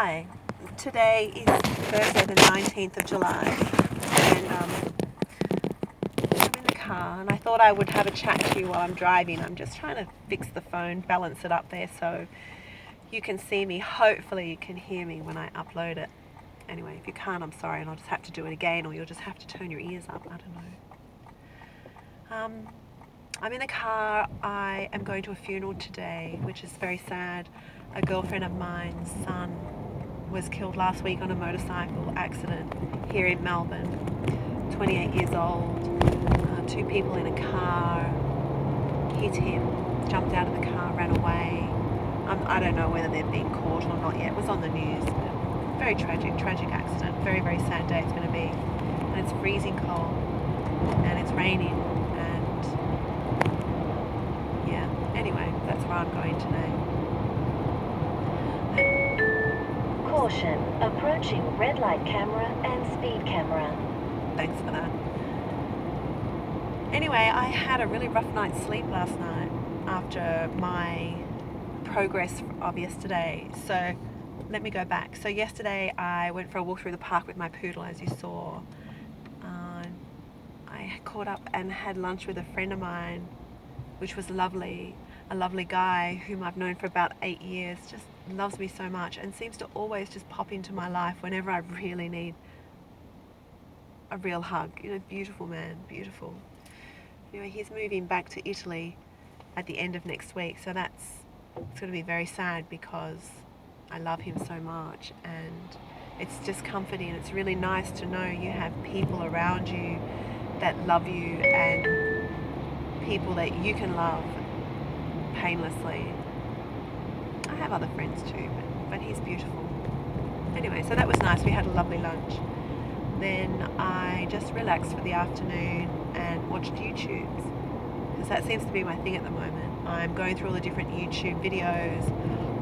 Hi, today is Thursday the 19th of July and I'm in the car and I thought I would have a chat to you while I'm driving. I'm just trying to fix the phone, balance it up there so you can see me. Hopefully you can hear me when I upload it. Anyway, if you can't, I'm sorry, and I'll just have to do it again, or you'll just have to turn your ears up. I don't know. I'm in the car. I am going to a funeral today, which is very sad. A girlfriend of mine's son was killed last week on a motorcycle accident here in Melbourne. 28 years old. Two people in a car hit him, jumped out of the car, ran away. I don't know whether they've been caught or not yet. It was on the news. Very tragic accident. Very, very sad day it's going to be. And it's freezing cold. And it's raining. And yeah, anyway, that's where I'm going today. Caution, approaching red light camera and speed camera. Thanks for that. Anyway, I had a really rough night's sleep last night after my progress of yesterday. So let me go back. So yesterday I went for a walk through the park with my poodle, as you saw. I caught up and had lunch with a friend of mine, which was lovely. A lovely guy whom I've known for about 8 years, just loves me so much and seems to always just pop into my life whenever I really need a real hug. You know, beautiful man, beautiful. Anyway, he's moving back to Italy at the end of next week, so it's going to be very sad because I love him so much, and it's just comforting. It's really nice to know you have people around you that love you and people that you can love painlessly. I have other friends too, but he's beautiful. Anyway, so that was nice. We had a lovely lunch. Then I just relaxed for the afternoon and watched YouTubes, because that seems to be my thing at the moment. I'm going through all the different YouTube videos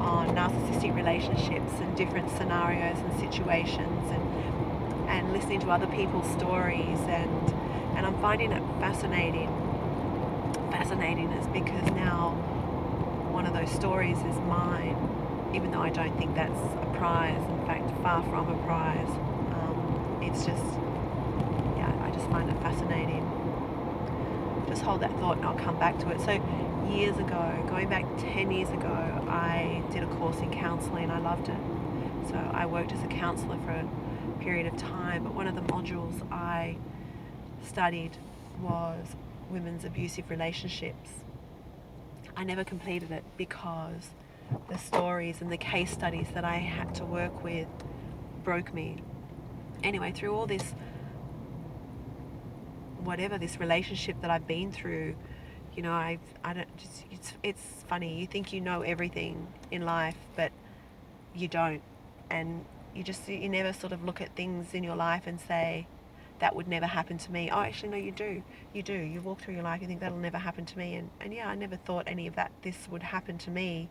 on narcissistic relationships and different scenarios and situations, and listening to other people's stories, and I'm finding it fascinating. Fascinating is because now one of those stories is mine, even though I don't think that's a prize. In fact, far from a prize. It's just, yeah, I just find it fascinating. Just hold that thought and I'll come back to it. So years ago, going back 10 years ago, I did a course in counselling. I loved it. So I worked as a counsellor for a period of time, but one of the modules I studied was women's abusive relationships. I never completed it because the stories and the case studies that I had to work with broke me. Anyway, through all this, whatever this relationship that I've been through, you know, I don't just, it's funny. You think you know everything in life, but you don't, and you never sort of look at things in your life and say, that would never happen to me. Oh, actually, no, you do. You walk through your life, you think that'll never happen to me, and yeah, I never thought any of that this would happen to me.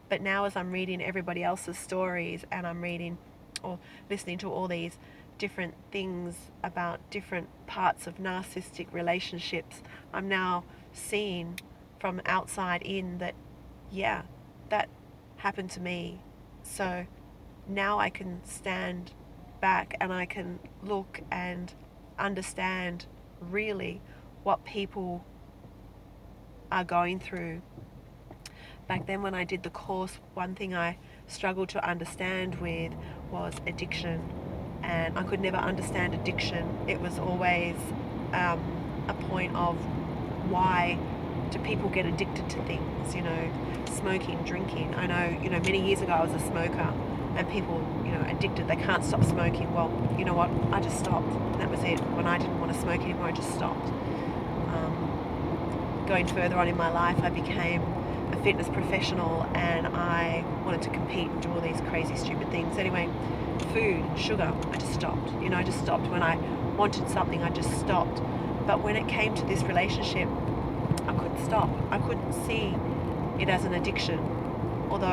But now, as I'm reading everybody else's stories, and I'm reading or listening to all these different things about different parts of narcissistic relationships, I'm now seeing from outside in that, yeah, that happened to me. So now I can stand back and I can look and understand really what people are going through. Back then when I did the course, one thing I struggled to understand with was addiction, and I could never understand addiction. It was always a point of, why do people get addicted to things, you know, smoking, drinking. I know, you know, many years ago I was a smoker, and people, you know, addicted, they can't stop smoking. Well, you know what, I just stopped. That was it. When I didn't want to smoke anymore, I just stopped. Going further on in my life, I became a fitness professional, and I wanted to compete and do all these crazy, stupid things. Anyway, food, sugar, I just stopped. You know, I just stopped. When I wanted something, I just stopped. But when it came to this relationship, I couldn't stop. I couldn't see it as an addiction. Although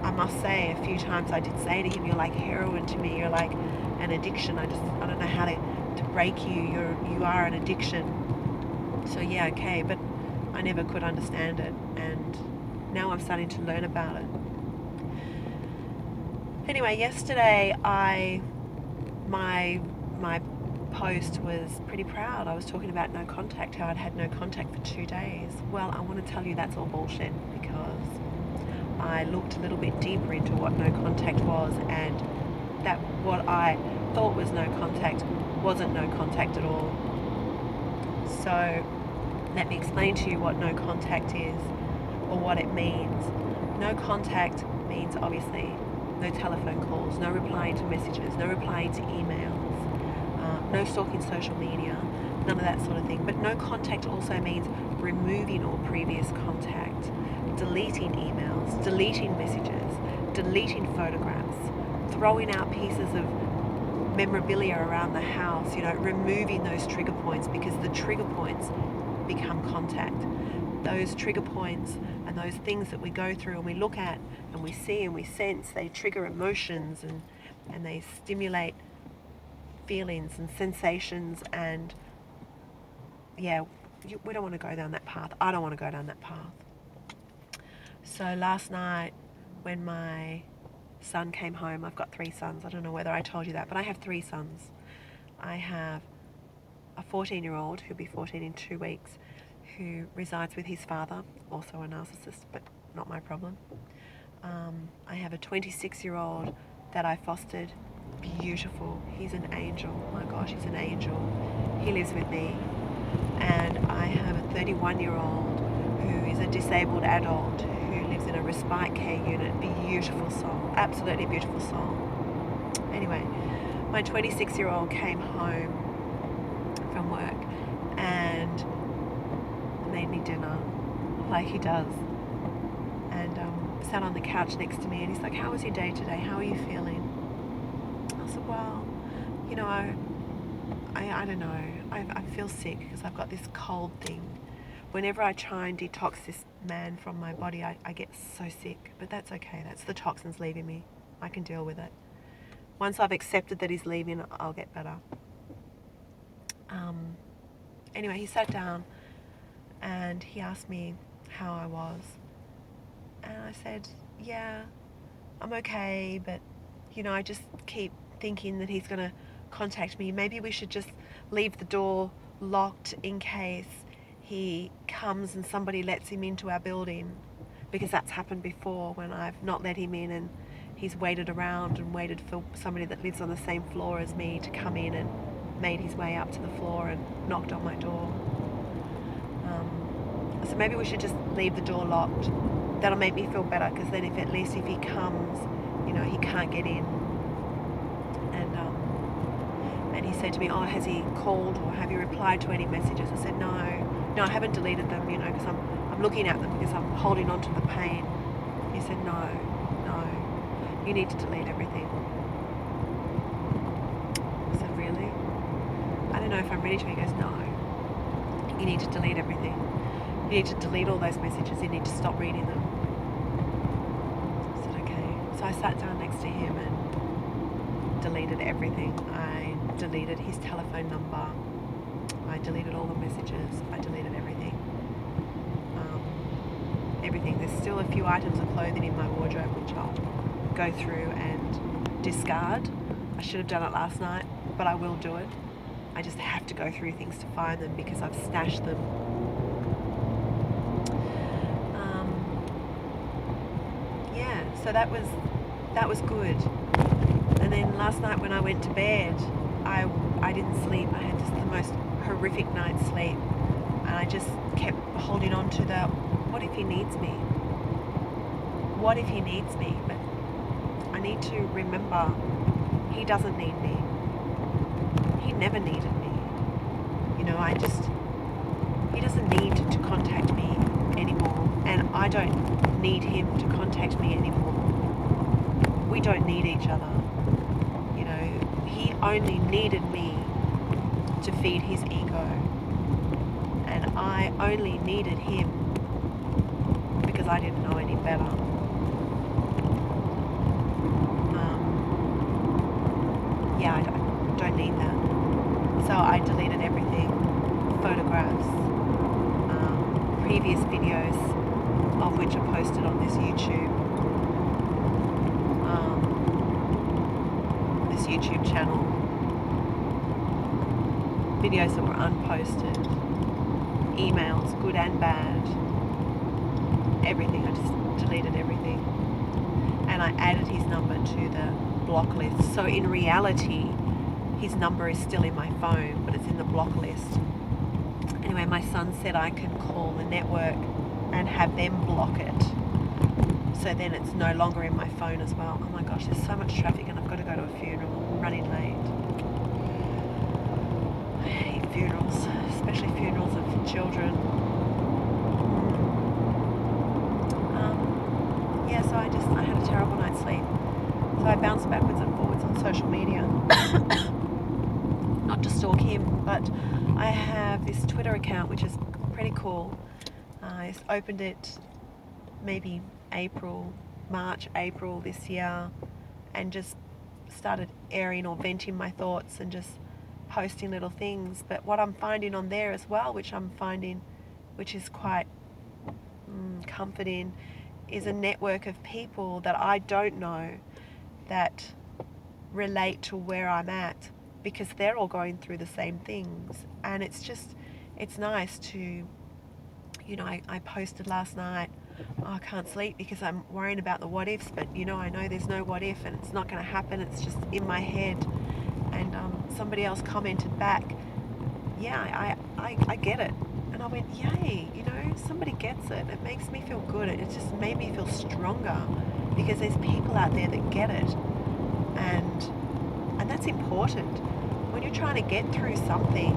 I must say, a few times I did say to him, you're like heroin to me, you're like an addiction. I don't know how to break you. You are an addiction. So yeah, okay, but I never could understand it, and now I'm starting to learn about it. Anyway, yesterday my post was pretty proud. I was talking about no contact, how I'd had no contact for 2 days. Well, I want to tell you that's all bullshit, because I looked a little bit deeper into what no contact was, and that what I thought was no contact wasn't no contact at all. So let me explain to you what no contact is, or what it means. No contact means obviously no telephone calls, no replying to messages, no replying to emails, no stalking social media, none of that sort of thing. But no contact also means removing all previous contact, deleting emails, deleting messages, deleting photographs, throwing out pieces of memorabilia around the house, removing those trigger points, because the trigger points become contact. Those trigger points and those things that we go through and we look at and we see and we sense, they trigger emotions, and they stimulate feelings and sensations, and yeah, we don't want to go down that path. I don't want to go down that path. So last night when my son came home, I've got 3 sons. I don't know whether I told you that, but I have 3 sons. I have a 14-year-old who'll be 14 in 2 weeks, who resides with his father, also a narcissist, but not my problem. I have a 26-year-old that I fostered. Beautiful. He's an angel. My gosh, he's an angel. He lives with me. And I have a 31-year-old who is a disabled adult who lives in a respite care unit. Beautiful soul. Absolutely beautiful soul. Anyway, my 26-year-old came home from work and made me dinner, like he does, and sat on the couch next to me, and he's like, "How was your day today? How are you feeling?" I said, "Well, I don't know. I feel sick because I've got this cold thing. Whenever I try and detox this man from my body, I get so sick. But that's okay. That's the toxins leaving me. I can deal with it. Once I've accepted that he's leaving, I'll get better." Anyway, he sat down and he asked me how I was. And I said, "Yeah, I'm okay, but, I just keep thinking that he's going to contact me. Maybe we should just leave the door locked in case he comes and somebody lets him into our building, because that's happened before when I've not let him in and he's waited around and waited for somebody that lives on the same floor as me to come in and made his way up to the floor and knocked on my door. So maybe we should just leave the door locked. That'll make me feel better, because then at least if he comes, he can't get in." And he said to me, "Oh, has he called or have you replied to any messages?" I said, no, I haven't deleted them, because I'm looking at them because I'm holding on to the pain." He said, no, you need to delete everything." I said, "Really? I don't know if I'm ready to." He goes, "No, you need to delete everything. You need to delete all those messages. You need to stop reading them." I said, "Okay." So I sat down next to him and deleted everything. I deleted his telephone number. I deleted all the messages. I deleted everything. Everything. There's still a few items of clothing in my wardrobe which I'll go through and discard. I should have done it last night, but I will do it. I just have to go through things to find them because I've stashed them. So that was good. And then last night when I went to bed, I didn't sleep. I had just the most horrific night's sleep, and I just kept holding on to the, what if he needs me? What if he needs me? But I need to remember, he doesn't need me. He never needed me. He doesn't need to contact me anymore, and I don't need him to contact me anymore. We don't need each other. He only needed me to feed his ego, and I only needed him because I didn't know any better. I don't need that. So I deleted everything, photographs, previous videos of which are posted on this YouTube, YouTube channel, videos that were unposted, emails, good and bad, everything. I just deleted everything. And I added his number to the block list. So in reality, his number is still in my phone, but it's in the block list. Anyway, my son said I can call the network and have them block it. So then it's no longer in my phone as well. Oh my gosh, there's so much traffic and I've got to go to a funeral. I'm running late. I hate funerals, especially funerals of children. Yeah, so I had a terrible night's sleep. So I bounced backwards and forwards on social media. Not to stalk him, but I have this Twitter account which is pretty cool. I opened it maybe March, April this year, and just started airing or venting my thoughts and just posting little things. But what I'm finding on there as well, which is quite comforting, is a network of people that I don't know that relate to where I'm at, because they're all going through the same things. And it's nice to, I posted last night, I can't sleep because I'm worrying about the what ifs, but I know there's no what if and it's not going to happen, it's just in my head. And somebody else commented back, yeah, I get it. And I went, yay, somebody gets it. It makes me feel good. It just made me feel stronger because there's people out there that get it. And that's important. When you're trying to get through something,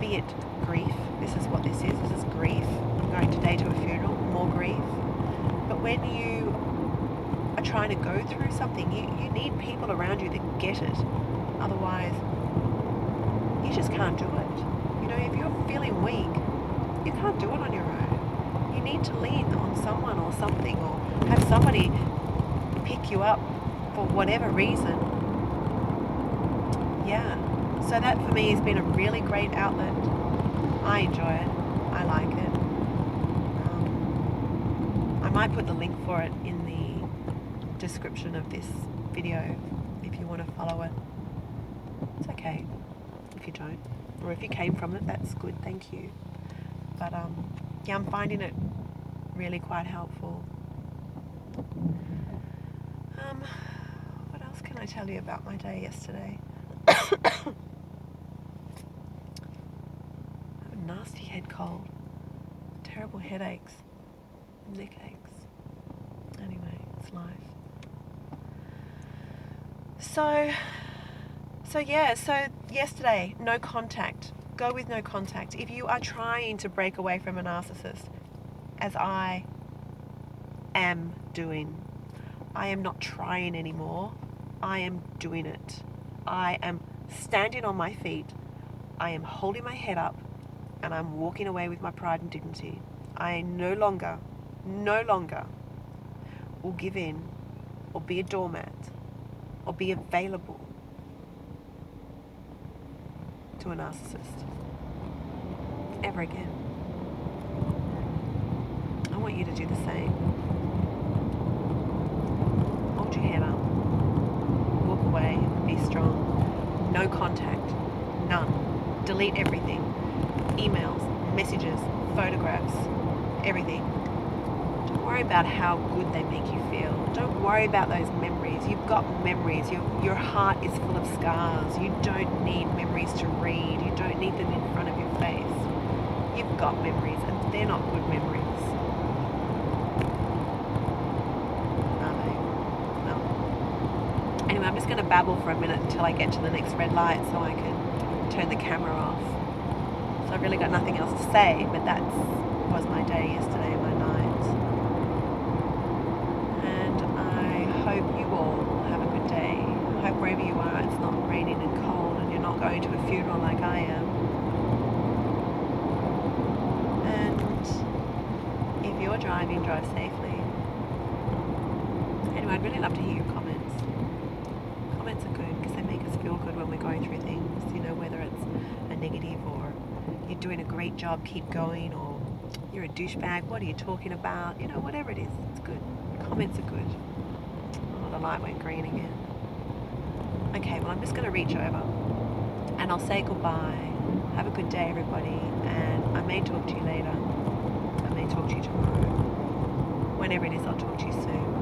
be it grief, this is what this is grief. I'm going today to a funeral, more grief. But when you are trying to go through something, you need people around you that get it. Otherwise, you just can't do it. If you're feeling weak, you can't do it on your own. You need to lean on someone or something, or have somebody pick you up for whatever reason. Yeah. So that for me has been a really great outlet. I enjoy it. I like it. I might put the link for it in the description of this video if you want to follow it. It's okay if you don't. Or if you came from it, that's good, thank you. But yeah, I'm finding it really quite helpful. What else can I tell you about my day yesterday? I have a nasty head cold, terrible headaches, neck aches. Anyway, it's life. So yesterday, no contact. Go with no contact. If you are trying to break away from a narcissist, as I am doing, I am not trying anymore. I am doing it. I am standing on my feet. I am holding my head up, and I'm walking away with my pride and dignity. I no longer will give in or be a doormat or be available to a narcissist ever again. I want you to do the same. Hold your head up, walk away, be strong. No contact, none. Delete everything. Emails, messages, photographs, everything. Don't worry about how good they make you feel. Don't worry about those memories. You've got memories. Your heart is full of scars. You don't need memories to read. You don't need them in front of your face. You've got memories, and they're not good memories. Are they? No. Anyway, I'm just going to babble for a minute until I get to the next red light so I can turn the camera off. So I've really got nothing else to say, but that was my day yesterday and my night. And I hope you all have a good day. I hope wherever you are it's not raining and cold and you're not going to a funeral like I am. And if you're driving, drive safely. Anyway, I'd really love to hear your comments. Comments are good because they make us feel good when we're going through things, whether it's a negative or you're doing a great job, keep going, or you're a douchebag, what are you talking about? Whatever it is, it's good. Comments are good. Oh, the light went green again. Okay, well, I'm just going to reach over and I'll say goodbye. Have a good day, everybody, and I may talk to you later. I may talk to you tomorrow. Whenever it is, I'll talk to you soon.